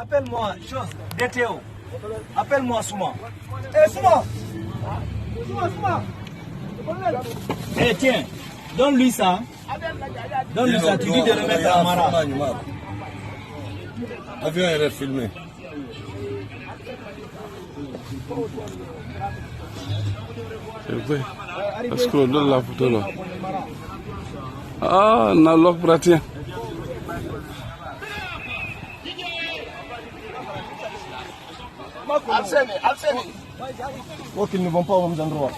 Appelle-moi, chose, DTO. Appelle-moi Souma. Eh, Souma! Souma! Eh, tiens, donne-lui ça. Donne-lui ça, tu dis de remettre à Mara. Avion est filmé. Est-ce qu'on donne la photo là? Ah, on a l'offre pratique. Abseni. Oh, qu'ils ne vont pas aux mêmes endroits.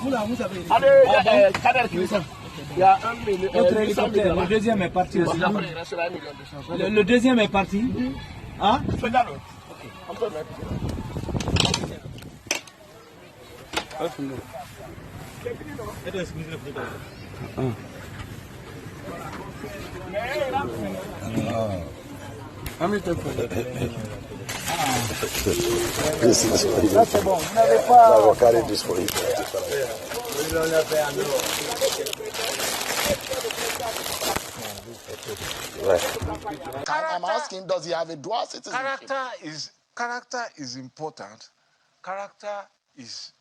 Allez, il y a un Notre hélicoptère, le deuxième est parti aussi. Le deuxième est parti. Hein? On peut mettre. This is that's bon. Vous n'avez pas. I will carry this for you. I'm asking, does he have a dual citizenship? Character is important. Character is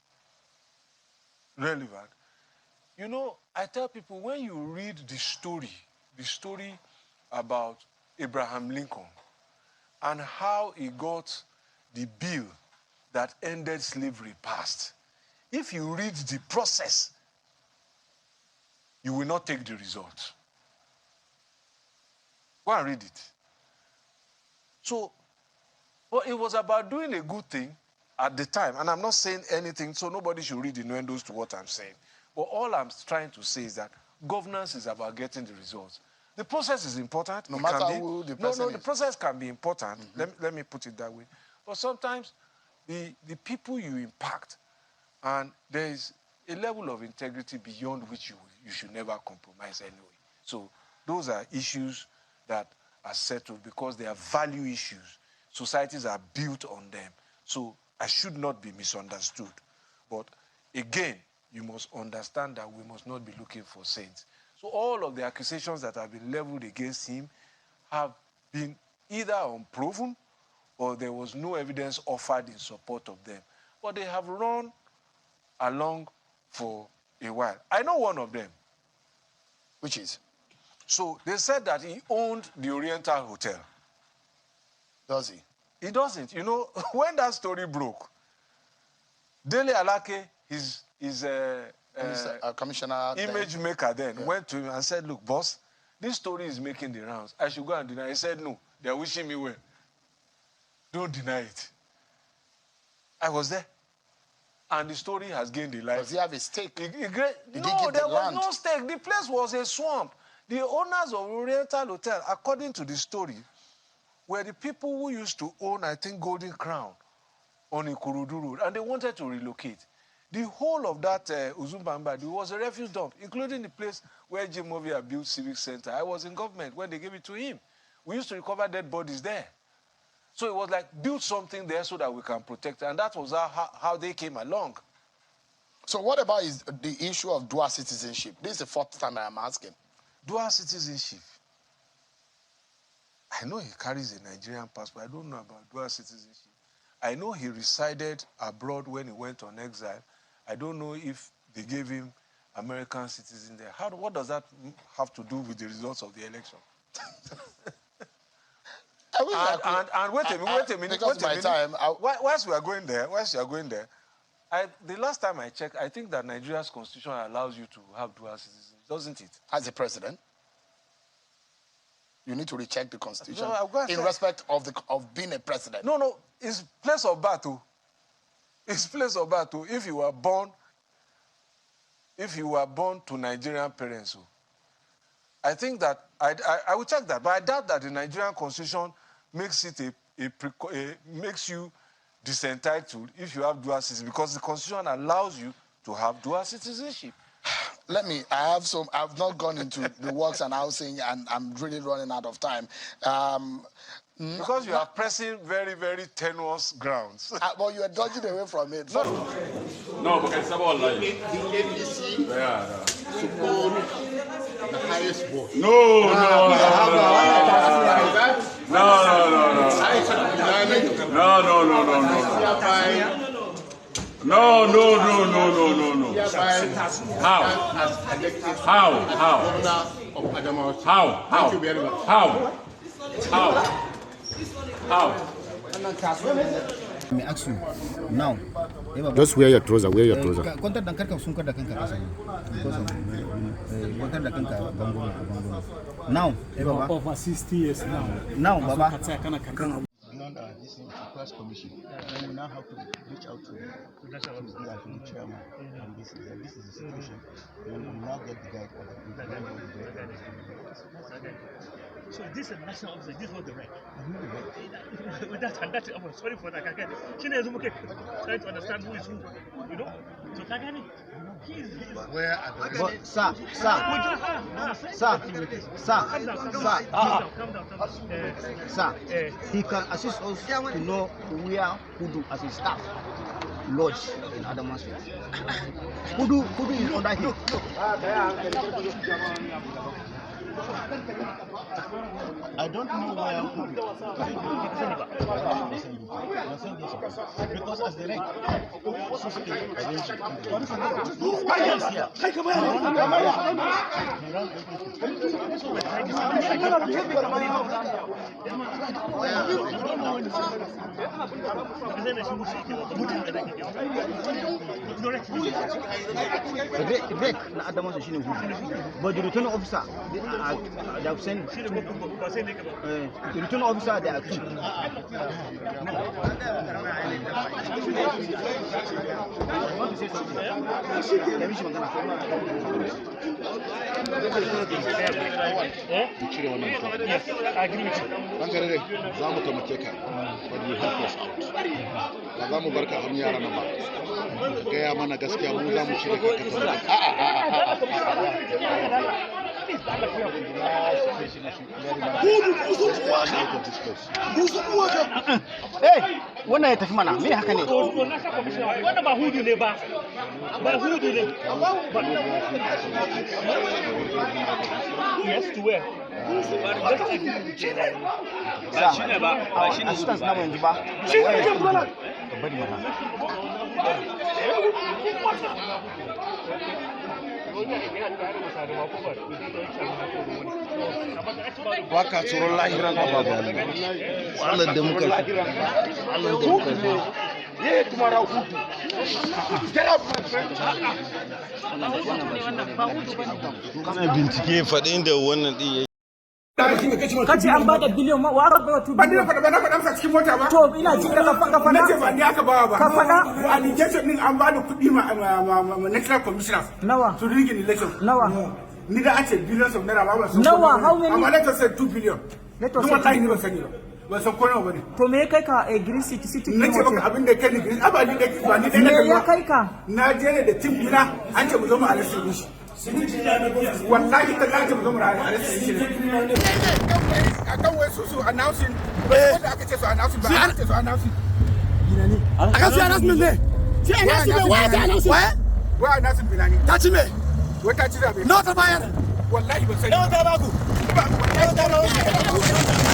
relevant. You know, I tell people, when you read the story about Abraham Lincoln and how he got the bill that ended slavery passed, if you read the process, you will not take the result. Go and read it. So, well, it was about doing a good thing at the time. And I'm not saying anything, so nobody should read innuendos to what I'm saying. But all I'm trying to say is that governance is about getting the results. The process is important. No matter who the person is. The process can be important. Let me put it that way. But sometimes the people you impact, and there is a level of integrity beyond which you should never compromise anyway. So those are issues that are settled because they are value issues. Societies are built on them. So I should not be misunderstood. But again, you must understand that we must not be looking for saints. So all of the accusations that have been leveled against him have been either unproven or there was no evidence offered in support of them. But they have run along for a while. I know one of them. Which is? So they said that he owned the Oriental Hotel. Does he? He doesn't. You know, when that story broke, Dele Alake, his commissioner, image maker then, went to him and said, look, boss, this story is making the rounds. I should go and deny it. He said, no, they're wishing me well. Don't deny it. I was there. And the story has gained a life. Does he have a stake? No, there was no stake. The place was a swamp. The owners of Oriental Hotel, according to the story, were the people who used to own, I think, Golden Crown on Ikorodu Road, and they wanted to relocate. The whole of that Uzumbamba was a refuse dump, including the place where Jim Movia built Civic Center. I was in government when they gave it to him. We used to recover dead bodies there. So it was like, build something there so that we can protect it. And that was how they came along. So what about the issue of dual citizenship? This is the fourth time I am asking. Dual citizenship. I know he carries a Nigerian passport. I don't know about dual citizenship. I know he resided abroad when he went on exile. I don't know if they gave him American citizen there. What does that have to do with the results of the election? And wait a minute. Because my time. Whilst we are going there, the last time I checked, I think that Nigeria's constitution allows you to have dual citizenship, doesn't it? As a president, you need to recheck the constitution in say, respect of being a president. No, it's place of birth. It's place of birth. If you were born to Nigerian parents, I think that I will check that, but I doubt that the Nigerian constitution makes it makes you disentitled if you have dual citizenship, because the constitution allows you to have dual citizenship. I've not gone into the works and housing, and I'm really running out of time. Because you are pressing very, very tenuous grounds. But you are dodging away from it. No, because it's about life. The APC to own the highest vote. No. No. How? Let me ask you now. Just wear your trouser. Kontar dan karka sun kada kanka kasa. Kontar da kanka bango. Now, Baba. Over 60 years now. Now, Baba. Beyond this class commission, we now have to reach out to the chairman. And this is the situation. We will now get the guide for So this is a national officer, this is not the right. That's I'm sorry for that. Trying to understand who is who. You know? So Kagani, where are the Sir. Sir, he can assist us to know where Hudu as a staff lodge in Adamawa State. Hudu is under him. I don't know where because as the reg but the returning officer, they have sent the returning officer, they are two. yes, I agree with you. but you help us out. Ba za mu barka hannun yaran nan ba. Gaya mana gaskiya mu za mu cire ka Hey, wannan ya tafi mana, me haka ne? Wannan ba hudu ne ba. Ba hudu ne. Yes, to where? Ba shi ne ba assistance na yanzu ba. Bari mana. Baka tsoron lahiran da babu Allah da muka kana bincike faɗin da wannan din kace an bada biliyon wa aka ba tu ba ni faɗa masa cikin mota ba to ina jin da ka faɗa nace ba ni aka bawa ba ka faɗa allegation din an bada kuɗi ma national commissioner nawa to rig election nawa ni da ace billions of naira ba sun nawa how many amma let us say 2 billion kuma wallahi ni ba sani ba san ko nawa bane to me kai ka green city nace baka abin da kai ni green abali da ba ni dai na kai ka na je ne da team dina an ce mu zo mu arrest shi wallahi ta kace mu zo mu arrest shi akan wai su announcing wanda aka ce su announcing ba aka ce su announcing binani aka ce announcement ne ce announcement wai ta announcement wai announcement binani ta ci me wai ta ci da bai nawa ta bayar wallahi ban sani nawa ta ba ku wallahi ta ba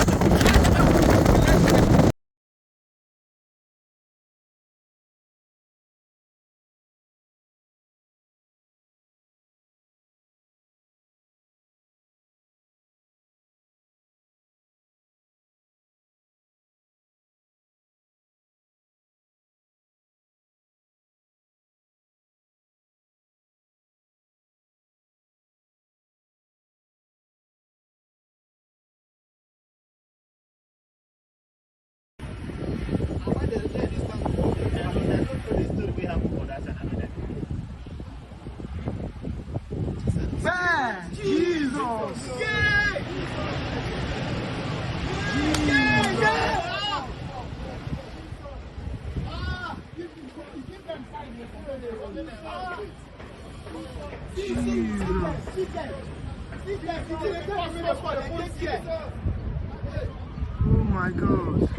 Oh my God.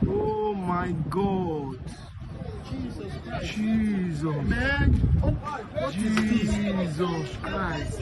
Oh my God. Jesus. Man. Jesus Christ.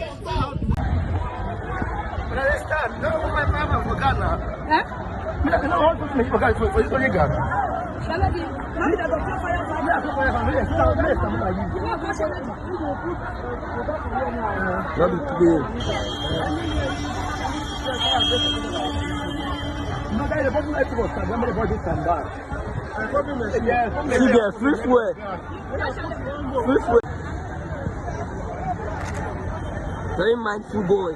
Very mindful boy.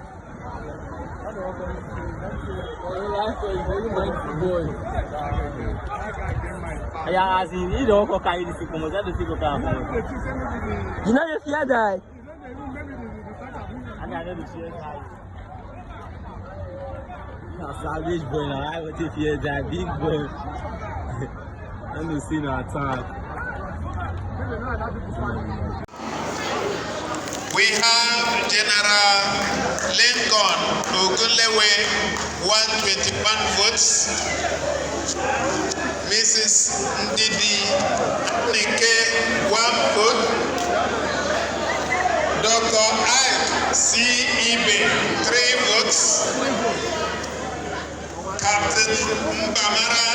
Very mindful boy. Yeah, as in, you don't carry this. You know the fear die. I know the fear die. Savage boy now. I want to fear die. Big boy. Let me see no attack. We have General Lincoln Ogunlewe, 121 votes. Mrs. Ndidi Nike, 1 vote. Dr. Ike C. Ibe, 3 votes. Captain Mbamara,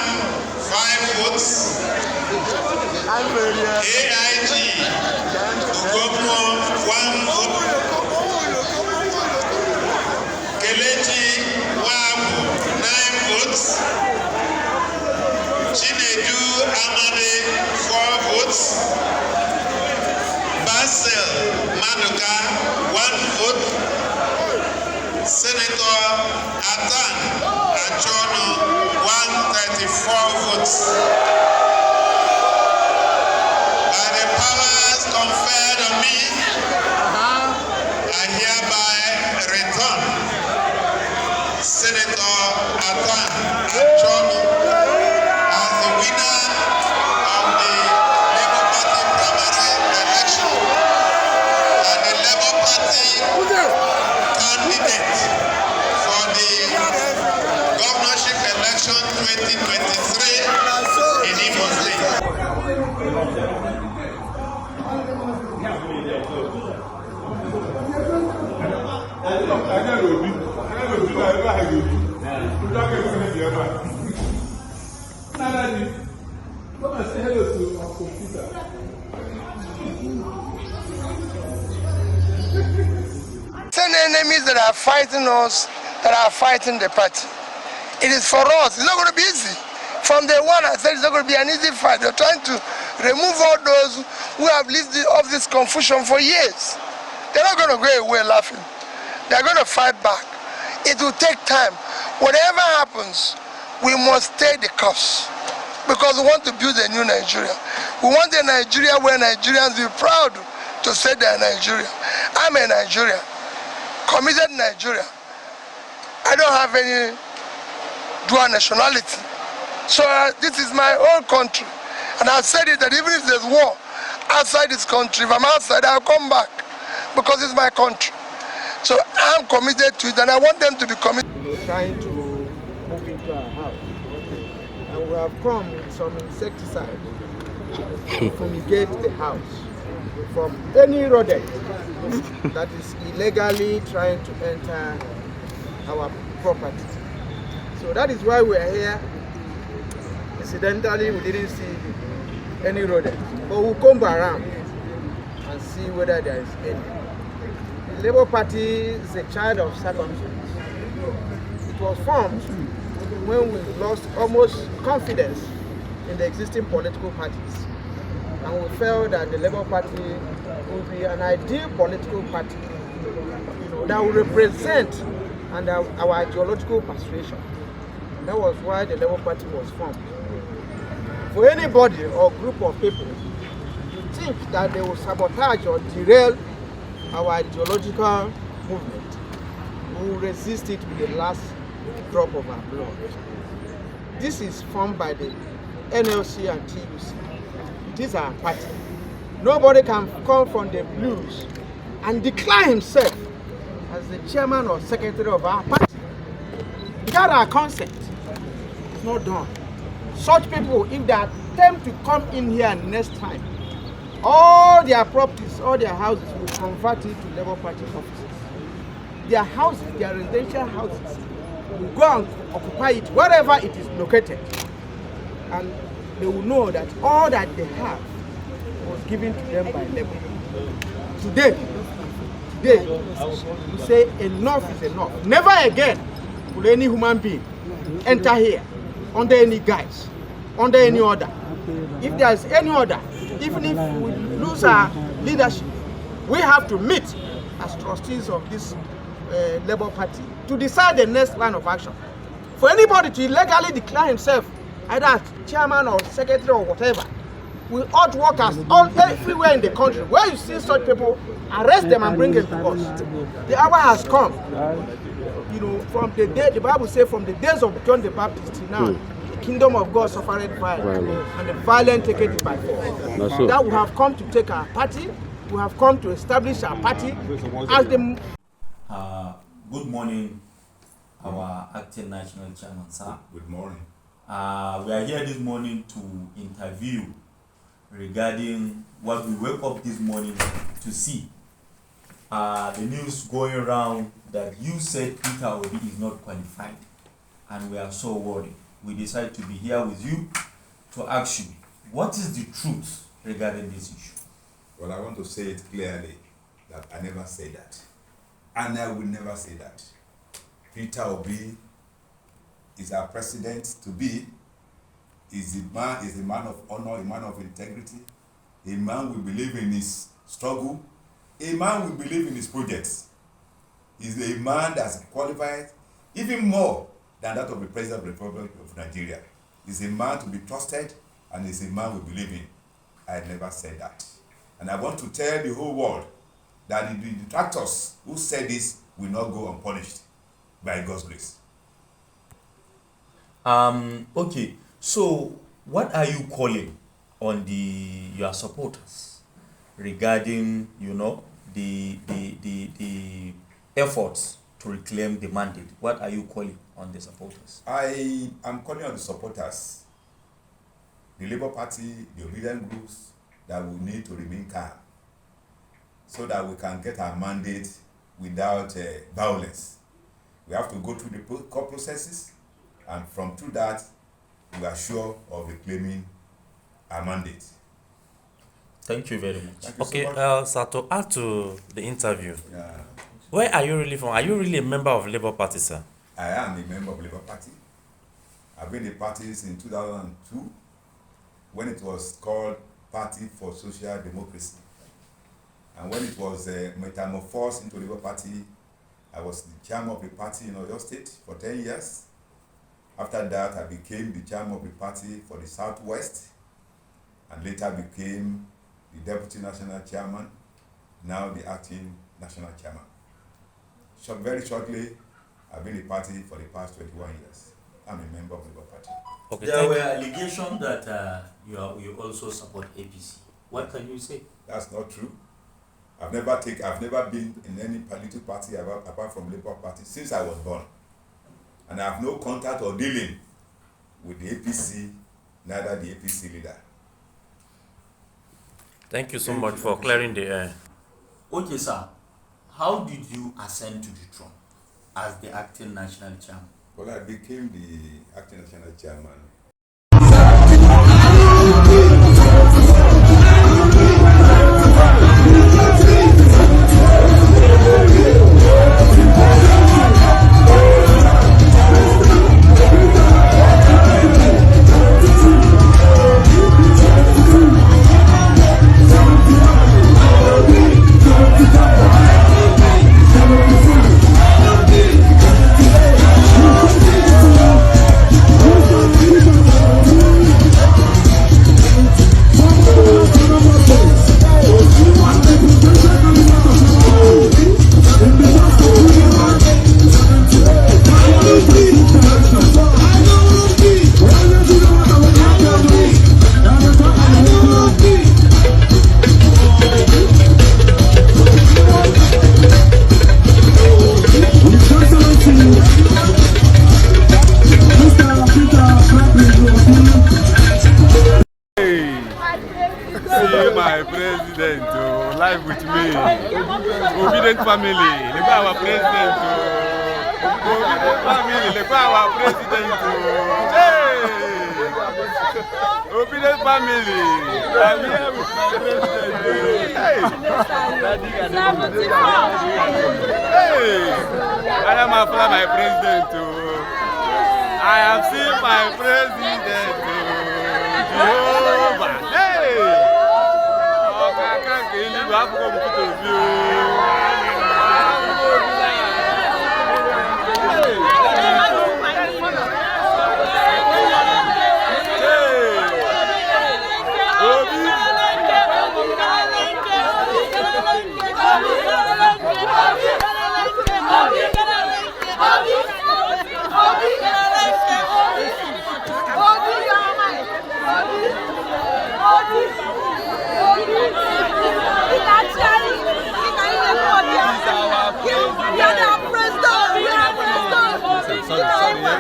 5 votes. AIG Ugomo, 1 vote. Kelechi Wabu, 9 votes. Chinedu Amade, 4 votes. Basil Maduka, 1 vote. Senator Athan Achonu, 134 votes. By the powers conferred on me, I hereby return Senator Athan Achonu as the winner of the Labour Party primary election and the Labour Party candidate for the governorship election 2023 in Imo State. Ten enemies that are fighting us, that are fighting the party. It is for us. It's not going to be easy. From day one, I said it's not going to be an easy fight. They're trying to remove all those who have lived off this confusion for years. They're not going to go away laughing. They're going to fight back. It will take time. Whatever happens, we must stay the course because we want to build a new Nigeria. We want a Nigeria where Nigerians will be proud to say they are Nigeria. I'm a Nigerian, committed Nigeria. I don't have any dual nationality. So this is my own country. And I've said it that even if there's war outside this country, if I'm outside, I'll come back because it's my country. So I'm committed to it and I want them to be committed. We're trying to move into our house. And we have come with some insecticide to fumigate the house from any rodent that is illegally trying to enter our property. So that is why we are here. Incidentally, we didn't see any rodent, but we'll come around and see whether there is any. The Labour Party is a child of circumstance. It was formed when we lost almost confidence in the existing political parties. And we felt that the Labour Party would be an ideal political party, that would represent our ideological persuasion. That was why the Labour Party was formed. For anybody or group of people to think that they will sabotage or derail our ideological movement, we will resist it with the last drop of our blood. This is formed by the NLC and TUC. It is our party. Nobody can come from the blues and declare himself as the chairman or secretary of our party without our consent. It's not done. Such people, if they attempt to come in here next time, all their properties, all their houses will convert it to Labour Party offices. Their houses, their residential houses, will go and occupy it wherever it is located. And they will know that all that they have was given to them by labor. Today, we say enough is enough. Never again will any human being enter here under any guise, under any order. If there is any order, even if we lose our leadership, we have to meet as trustees of this Labour Party to decide the next line of action. For anybody to illegally declare himself either as chairman or secretary or whatever, we ought workers everywhere in the country. Where you see such people, arrest them and bring them to us. The hour has come. You know, from the day, the Bible says, from the days of John the Baptist till now, the kingdom of God suffered violence, and the violent take it by force. That we have come to take our party, we have come to establish our party as the... Good morning, our acting national chairman, sir. Good morning. We are here this morning to interview regarding what we woke up this morning to see. The news going around that you said Peter Obi is not qualified, and we are so worried. We decided to be here with you to ask you, what is the truth regarding this issue? Well, I want to say it clearly that I never said that. And I will never say that. Peter Obi is our president to be. Is a man of honor, a man of integrity, a man who believe in his struggle, a man who believe in his projects. He's a man that's qualified even more than that of the President of the Republic of Nigeria. He's a man to be trusted, and he's a man we believe in. I never said that. And I want to tell the whole world that the detractors who said this will not go unpunished by God's grace. Okay. So, what are you calling on your supporters regarding, you know, the efforts to reclaim the mandate? What are you calling on the supporters? I am calling on the supporters, the Labour Party, the obedient groups, that we need to remain calm so that we can get our mandate without violence. We have to go through the court processes, and from through that, we are sure of reclaiming our mandate. Thank you very much. Thank you Okay, so much. sir, to add to the interview, where are you really from? Are you really a member of Labour Party, sir? I am a member of Labour Party. I've been in the party since 2002, when it was called Party for Social Democracy. And when it was metamorphosed into Labour Party, I was the chairman of the party in Oyo State for 10 years. After that, I became the chairman of the party for the Southwest, and later became the deputy national chairman, now the acting national chairman. So very shortly, I've been in the party for the past 21 years. I'm a member of the Labour Party. Okay, there were allegations that you also support APC. What can you say? That's not true. I've never been in any political party apart from Labour Party since I was born. And I have no contact or dealing with the APC, neither the APC leader. Thank you so much for clearing the air. Okay, sir. How did you ascend to the throne as the acting national chairman? Well, I became the acting national chairman. My president, live with me. Obedient family. Look at our president. family, the our president. Hey! Obedient family. I'm here with my president. Hey! Hey! I am after my president too. I have seen my president too. Jehovah. Hey! Oh, I can't get in. You have to come to you.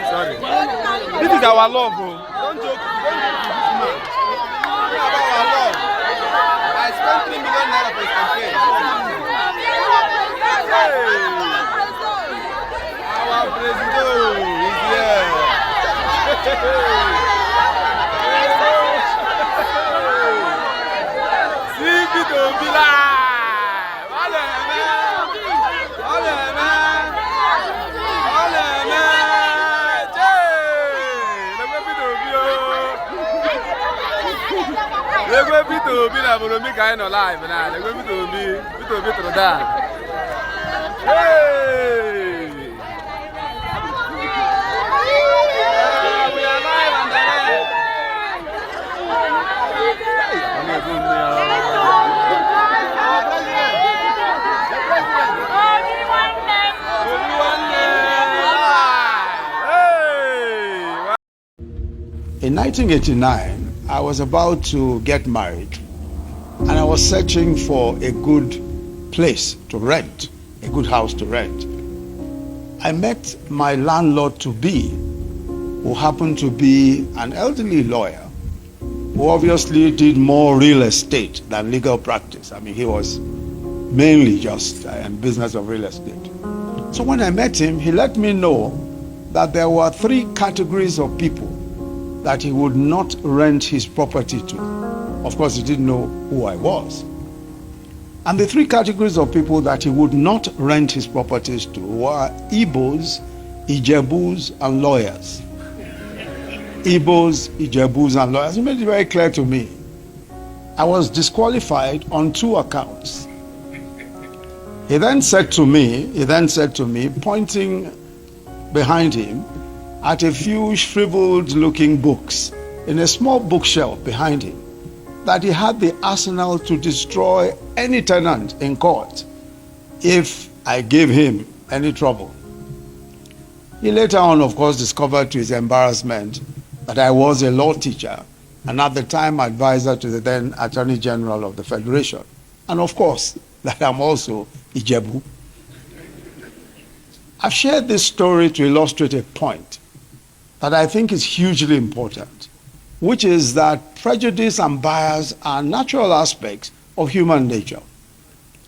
Sorry. This is our love, bro. Don't joke with this man. This is our love. I spent 3 million naira for his campaign. Our president is here. See Vito Villa. They're going to be to be kind of live now. They're going to be to that. Hey! We are live and direct. In 1989, I was about to get married and I was searching for a good place to rent, a good house to rent. I met my landlord-to-be, who happened to be an elderly lawyer who obviously did more real estate than legal practice. I mean, he was mainly just in business of real estate. So when I met him, he let me know that there were 3 categories of people that he would not rent his property to. Of course, he didn't know who I was. And the 3 categories of people that he would not rent his properties to were Igbos, Ijebus, and lawyers. Igbos, Ijebus, and lawyers. He made it very clear to me. I was disqualified on 2 accounts. He then said to me, pointing behind him, at a few shriveled-looking books in a small bookshelf behind him, that he had the arsenal to destroy any tenant in court if I gave him any trouble. He later on, of course, discovered to his embarrassment that I was a law teacher and at the time advisor to the then Attorney General of the Federation, and of course, that I'm also Ijebu. I've shared this story to illustrate a point that I think is hugely important, which is that prejudice and bias are natural aspects of human nature.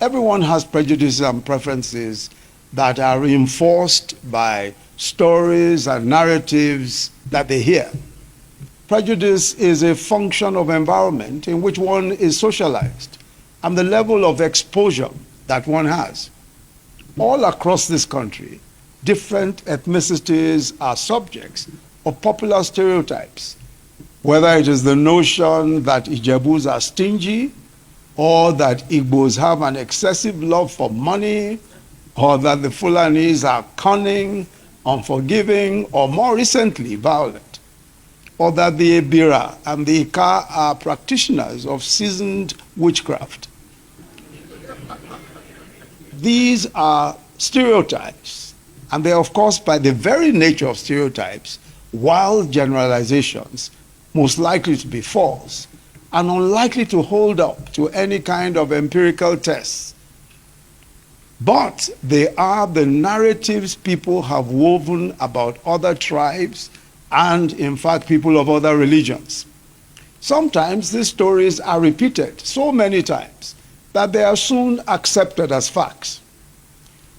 Everyone has prejudices and preferences that are reinforced by stories and narratives that they hear. Prejudice is a function of environment in which one is socialized and the level of exposure that one has. All across this country, different ethnicities are subjects of popular stereotypes, whether it is the notion that Ijebus are stingy, or that Igbos have an excessive love for money, or that the Fulanis are cunning, unforgiving, or more recently, violent, or that the Ebira and the Ika are practitioners of seasoned witchcraft. These are stereotypes, and they are, of course, by the very nature of stereotypes, wild generalizations, most likely to be false, and unlikely to hold up to any kind of empirical tests. But they are the narratives people have woven about other tribes and, in fact, people of other religions. Sometimes these stories are repeated so many times that they are soon accepted as facts.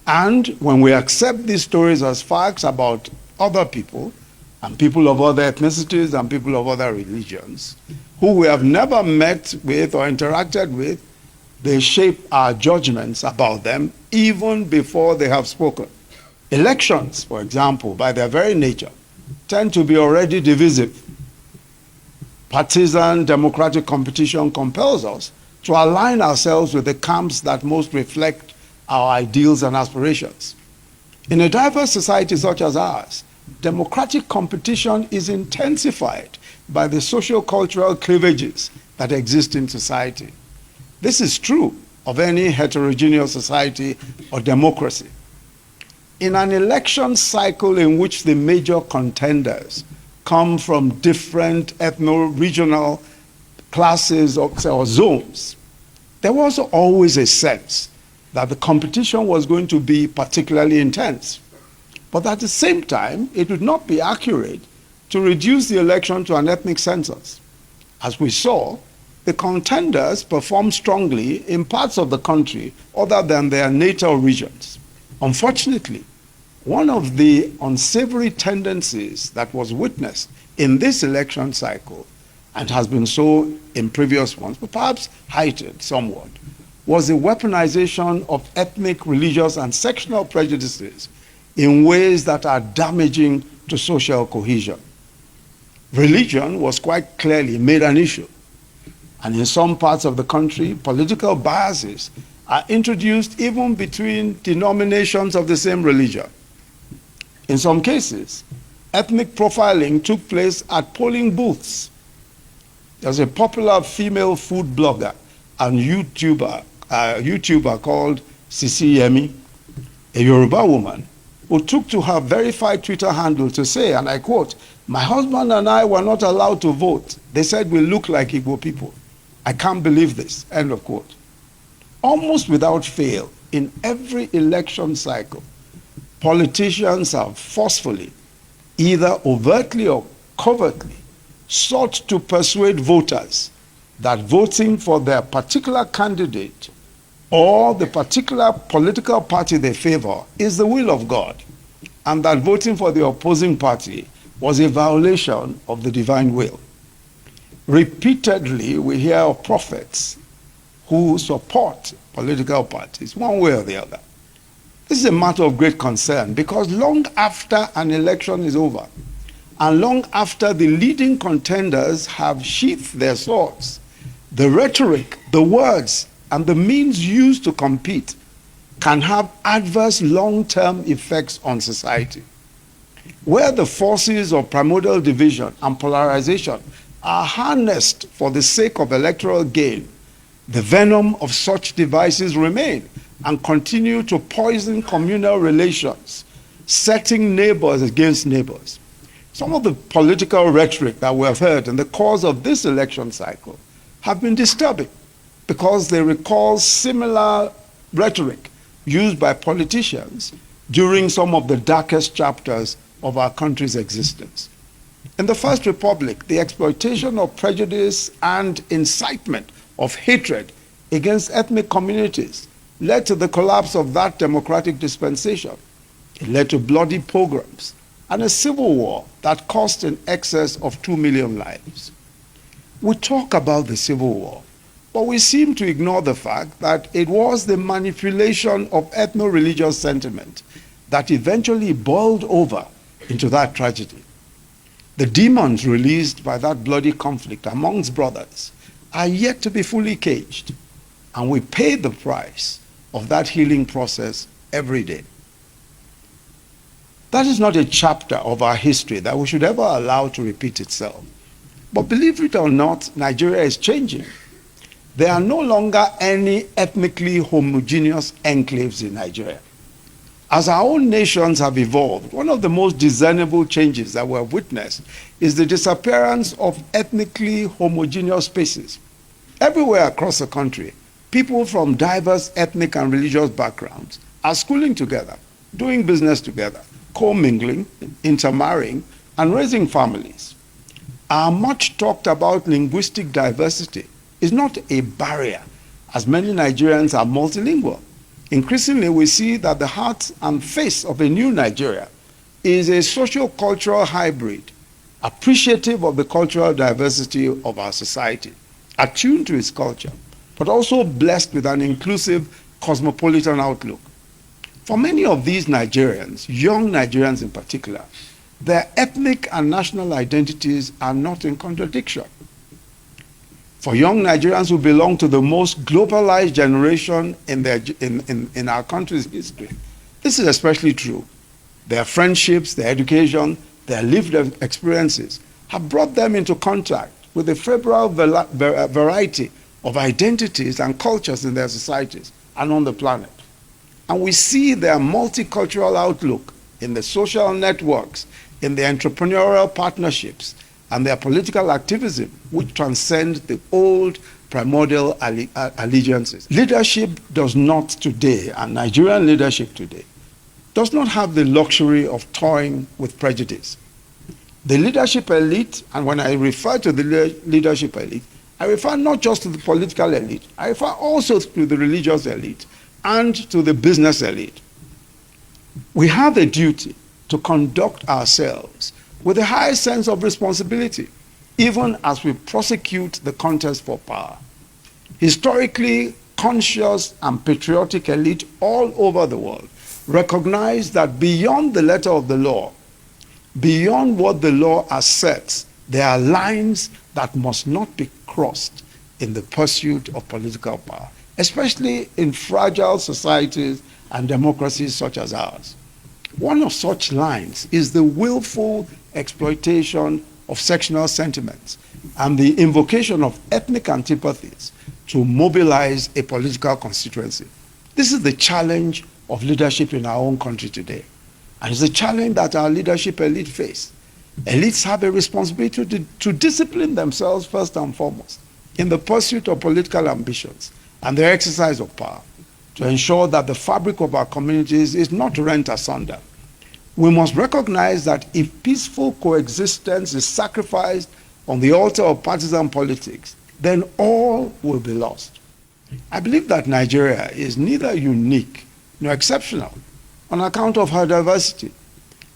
And when we accept these stories as facts about other people, and people of other ethnicities and people of other religions, who we have never met with or interacted with, they shape our judgments about them even before they have spoken. Elections, for example, by their very nature, tend to be already divisive. Partisan democratic competition compels us to align ourselves with the camps that most reflect our ideals and aspirations. In a diverse society such as ours, democratic competition is intensified by the socio-cultural cleavages that exist in society. This is true of any heterogeneous society or democracy. In an election cycle in which the major contenders come from different ethno-regional classes or zones, there was always a sense that the competition was going to be particularly intense. But at the same time, it would not be accurate to reduce the election to an ethnic census. As we saw, the contenders performed strongly in parts of the country other than their natal regions. Unfortunately, one of the unsavory tendencies that was witnessed in this election cycle, and has been so in previous ones, but perhaps heightened somewhat, was the weaponization of ethnic, religious, and sectional prejudices in ways that are damaging to social cohesion. Religion was quite clearly made an issue, and in some parts of the country, political biases are introduced even between denominations of the same religion. In some cases, ethnic profiling took place at polling booths. There's a popular female food blogger and YouTuber called Sisi Yemi, a Yoruba woman, who took to her verified Twitter handle to say, and I quote, "My husband and I were not allowed to vote. They said we look like Igbo people. I can't believe this," end of quote. Almost without fail, in every election cycle, politicians have forcefully, either overtly or covertly, sought to persuade voters that voting for their particular candidate or the particular political party they favor is the will of God, and that voting for the opposing party was a violation of the divine will. Repeatedly, we hear of prophets who support political parties, one way or the other. This is a matter of great concern because long after an election is over, and long after the leading contenders have sheathed their swords, the rhetoric, the words, and the means used to compete can have adverse long-term effects on society. Where the forces of primordial division and polarization are harnessed for the sake of electoral gain, the venom of such devices remain and continue to poison communal relations, setting neighbors against neighbors. Some of the political rhetoric that we have heard in the course of this election cycle have been disturbing because they recall similar rhetoric used by politicians during some of the darkest chapters of our country's existence. In the First Republic, the exploitation of prejudice and incitement of hatred against ethnic communities led to the collapse of that democratic dispensation. It led to bloody pogroms and a civil war that cost in excess of 2 million lives. We talk about the Civil War, but we seem to ignore the fact that it was the manipulation of ethno-religious sentiment that eventually boiled over into that tragedy. The demons released by that bloody conflict amongst brothers are yet to be fully caged, and we pay the price of that healing process every day. That is not a chapter of our history that we should ever allow to repeat itself. But believe it or not, Nigeria is changing. There are no longer any ethnically homogeneous enclaves in Nigeria. As our own nations have evolved, one of the most discernible changes that we have witnessed is the disappearance of ethnically homogeneous spaces. Everywhere across the country, people from diverse ethnic and religious backgrounds are schooling together, doing business together, commingling, intermarrying, and raising families. Our much talked about linguistic diversity is not a barrier, as many Nigerians are multilingual. Increasingly, we see that the heart and face of a new Nigeria is a socio-cultural hybrid, appreciative of the cultural diversity of our society, attuned to its culture, but also blessed with an inclusive cosmopolitan outlook. For many of these Nigerians, young Nigerians in particular, their ethnic and national identities are not in contradiction. For young Nigerians who belong to the most globalized generation in our country's history, this is especially true. Their friendships, their education, their lived experiences have brought them into contact with a favorable variety of identities and cultures in their societies and on the planet. And we see their multicultural outlook in the social networks, in the entrepreneurial partnerships, and their political activism, which transcend the old primordial allegiances. Leadership does not today, and Nigerian leadership today, does not have the luxury of toying with prejudice. The leadership elite, and when I refer to the leadership elite, I refer not just to the political elite, I refer also to the religious elite and to the business elite. We have a duty to conduct ourselves with a high sense of responsibility, even as we prosecute the contest for power. Historically conscious and patriotic elite all over the world recognize that beyond the letter of the law, beyond what the law asserts, there are lines that must not be crossed in the pursuit of political power, especially in fragile societies and democracies such as ours. One of such lines is the willful exploitation of sectional sentiments and the invocation of ethnic antipathies to mobilize a political constituency. This is the challenge of leadership in our own country today. And it's a challenge that our leadership elite face. Elites have a responsibility to discipline themselves first and foremost in the pursuit of political ambitions and the exercise of power to ensure that the fabric of our communities is not rent asunder. We must recognize that if peaceful coexistence is sacrificed on the altar of partisan politics, then all will be lost. I believe that Nigeria is neither unique nor exceptional on account of her diversity.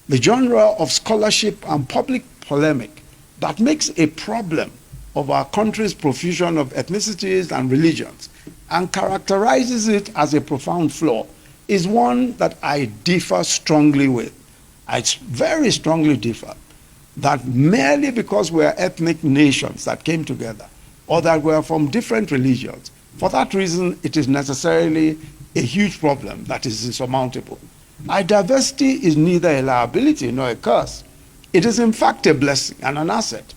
The genre of scholarship and public polemic that makes a problem of our country's profusion of ethnicities and religions and characterizes it as a profound flaw is one that I differ strongly with. I very strongly differ that merely because we are ethnic nations that came together or that we are from different religions, for that reason it is necessarily a huge problem that is insurmountable. Our diversity is neither a liability nor a curse. It is in fact a blessing and an asset.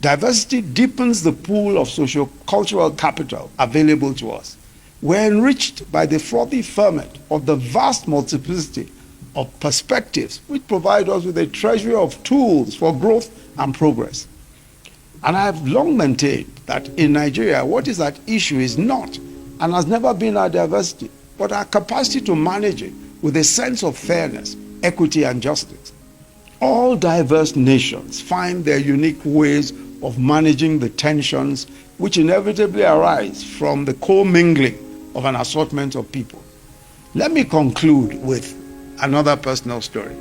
Diversity deepens the pool of socio-cultural capital available to us. We're enriched by the frothy ferment of the vast multiplicity of perspectives which provide us with a treasury of tools for growth and progress. And I have long maintained that in Nigeria, what is at issue is not and has never been our diversity, but our capacity to manage it with a sense of fairness, equity, and justice. All diverse nations find their unique ways of managing the tensions which inevitably arise from the co-mingling of an assortment of people. Let me conclude with another personal story.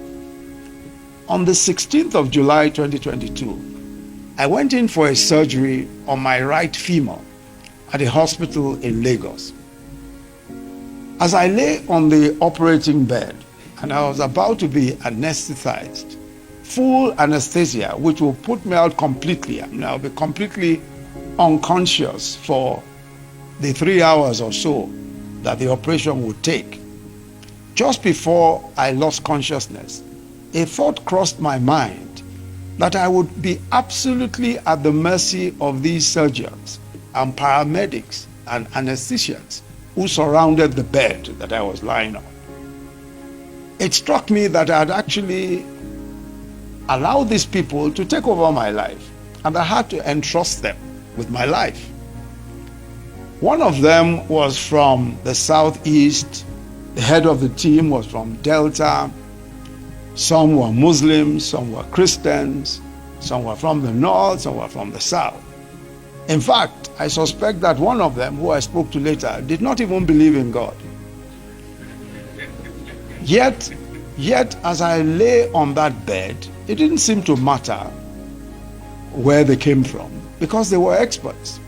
On the 16th of July 2022, I went in for a surgery on my right femur at a hospital in Lagos. As I lay on the operating bed and I was about to be anesthetized, full anesthesia, which will put me out completely, I'll be completely unconscious for the 3 hours or so that the operation would take. Just before I lost consciousness, a thought crossed my mind that I would be absolutely at the mercy of these surgeons and paramedics and anesthesians who surrounded the bed that I was lying on. It struck me that I had actually allowed these people to take over my life, and I had to entrust them with my life. One of them was from the southeast, the head of the team was from Delta, some were Muslims, some were Christians, some were from the north, some were from the south. In fact, I suspect that one of them, who I spoke to later, did not even believe in God. Yet, as I lay on that bed, it didn't seem to matter where they came from because they were experts.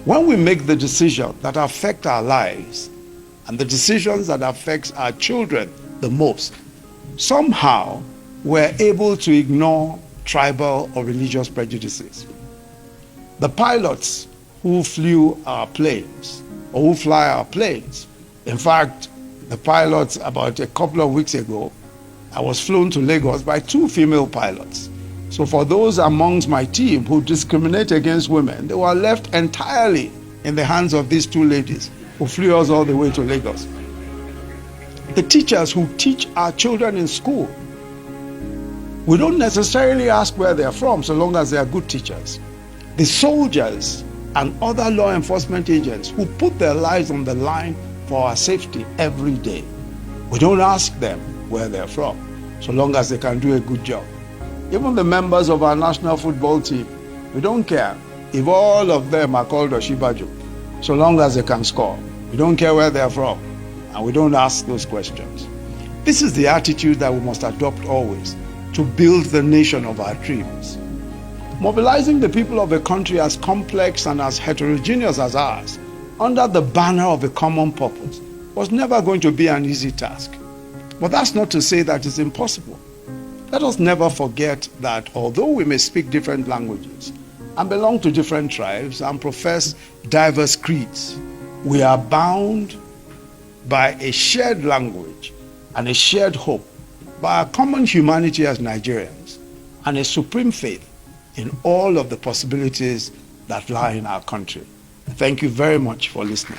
When we make the decisions that affect our lives and the decisions that affect our children the most, somehow we're able to ignore tribal or religious prejudices. The pilots who flew our planes or who fly our planes, in fact, the pilots about a couple of weeks ago, I was flown to Lagos by 2 female pilots. So for those amongst my team who discriminate against women, they were left entirely in the hands of these 2 ladies who flew us all the way to Lagos. The teachers who teach our children in school, we don't necessarily ask where they're from so long as they are good teachers. The soldiers and other law enforcement agents who put their lives on the line for our safety every day, we don't ask them where they're from so long as they can do a good job. Even the members of our national football team, we don't care if all of them are called Oshibajo, so long as they can score. We don't care where they're from, and we don't ask those questions. This is the attitude that we must adopt always to build the nation of our dreams. Mobilizing the people of a country as complex and as heterogeneous as ours under the banner of a common purpose was never going to be an easy task. But that's not to say that it's impossible. Let us never forget that although we may speak different languages and belong to different tribes and profess diverse creeds, we are bound by a shared language and a shared hope, by a common humanity as Nigerians, and a supreme faith in all of the possibilities that lie in our country. Thank you very much for listening.